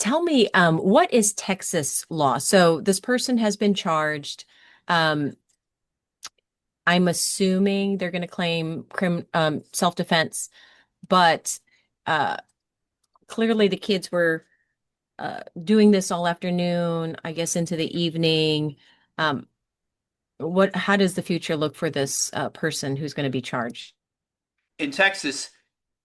tell me, what is Texas law? So this person has been charged. Um, I'm assuming they're going to claim self-defense, but uh, clearly the kids were doing this all afternoon, I guess into the evening. Um, how does the future look for this person who's going to be charged? In Texas,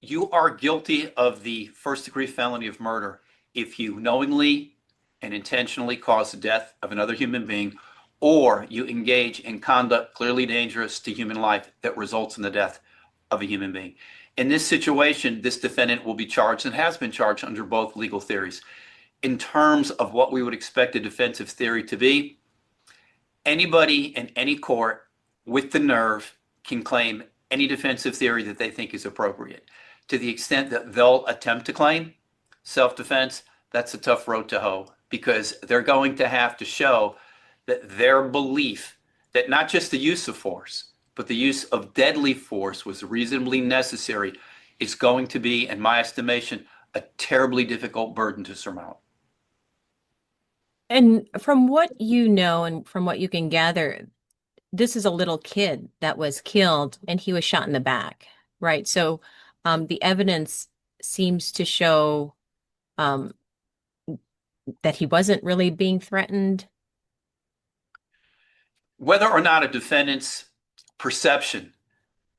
you are guilty of the first degree felony of murder if you knowingly and intentionally cause the death of another human being, or you engage in conduct clearly dangerous to human life that results in the death of a human being. In this situation, this defendant will be charged and has been charged under both legal theories. In terms of what we would expect a defensive theory to be, anybody in any court with the nerve can claim any defensive theory that they think is appropriate. To the extent that they'll attempt to claim self-defense, that's a tough road to hoe, because they're going to have to show that their belief that not just the use of force, but the use of deadly force was reasonably necessary is going to be, in my estimation, a terribly difficult burden to surmount. And from what you know and from what you can gather, this is a little kid that was killed and he was shot in the back, right? So the evidence seems to show um, that he wasn't really being threatened. Whether or not a defendant's perception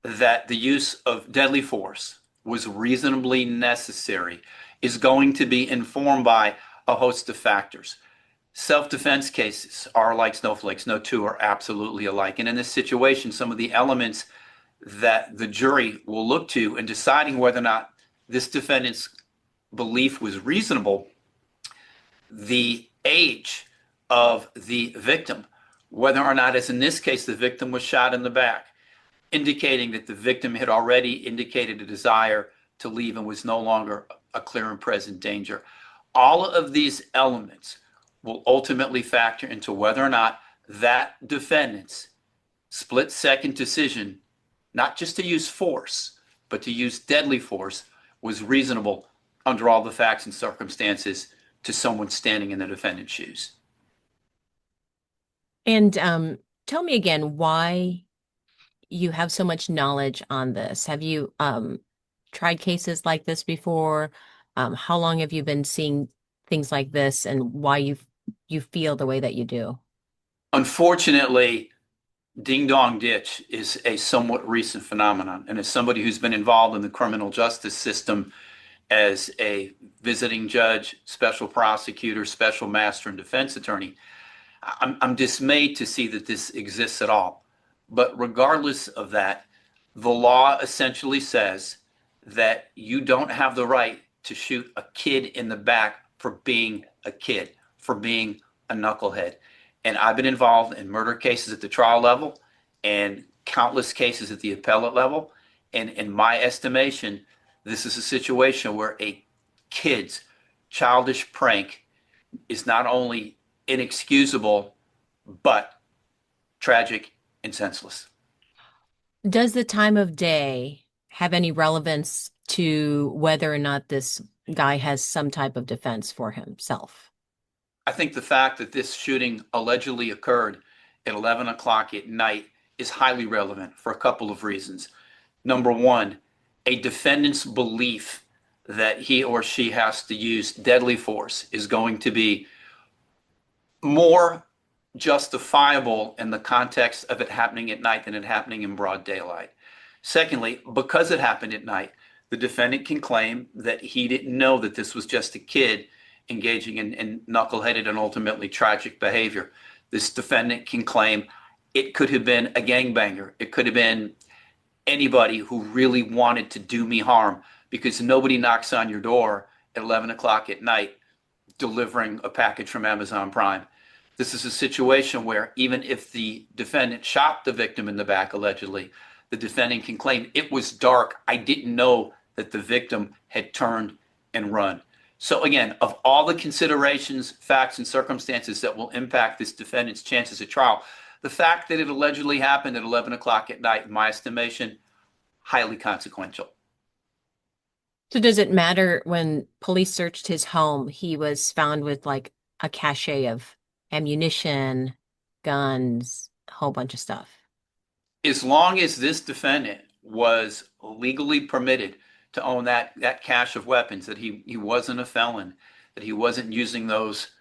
that the use of deadly force was reasonably necessary is going to be informed by a host of factors. Self-defense cases are like snowflakes. No two are absolutely alike. And in this situation, some of the elements that the jury will look to in deciding whether or not this defendant's belief was reasonable, the age of the victim, whether or not, as in this case, the victim was shot in the back, indicating that the victim had already indicated a desire to leave and was no longer a clear and present danger. All of these elements will ultimately factor into whether or not that defendant's split-second decision, not just to use force, but to use deadly force, was reasonable under all the facts and circumstances to someone standing in the defendant's shoes. And tell me again why you have so much knowledge on this. Have you tried cases like this before? How long have you been seeing things like this, and why you feel the way that you do? Unfortunately, ding dong ditch is a somewhat recent phenomenon. And as somebody who's been involved in the criminal justice system as a visiting judge, special prosecutor, special master, and defense attorney, I'm dismayed to see that this exists at all. But regardless of that, the law essentially says that you don't have the right to shoot a kid in the back for being a kid, for being a knucklehead. And I've been involved in murder cases at the trial level and countless cases at the appellate level. And in my estimation, this is a situation where a kid's childish prank is not only inexcusable, but tragic and senseless. Does the time of day have any relevance to whether or not this guy has some type of defense for himself? I think the fact that this shooting allegedly occurred at 11 o'clock at night is highly relevant for a couple of reasons. Number one, a defendant's belief that he or she has to use deadly force is going to be more justifiable in the context of it happening at night than it happening in broad daylight. Secondly, because it happened at night, the defendant can claim that he didn't know that this was just a kid engaging in knuckleheaded and ultimately tragic behavior. This defendant can claim it could have been a gangbanger. It could have been anybody who really wanted to do me harm, because nobody knocks on your door at 11 o'clock at night delivering a package from Amazon Prime. This is a situation where even if the defendant shot the victim in the back, allegedly, the defendant can claim it was dark. I didn't know that the victim had turned and run. So again, of all the considerations, facts, and circumstances that will impact this defendant's chances at trial, the fact that it allegedly happened at 11 o'clock at night, in my estimation, highly consequential. So does it matter when police searched his home, he was found with like a cache of ammunition, guns, a whole bunch of stuff? As long as this defendant was legally permitted to own that cache of weapons, that he wasn't a felon, that he wasn't using those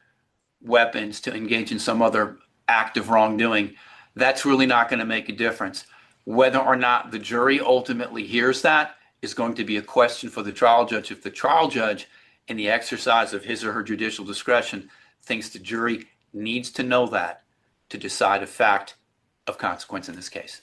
weapons to engage in some other act of wrongdoing, that's really not going to make a difference. Whether or not the jury ultimately hears that is going to be a question for the trial judge. If the trial judge, in the exercise of his or her judicial discretion, thinks the jury needs to know that to decide a fact of consequence in this case.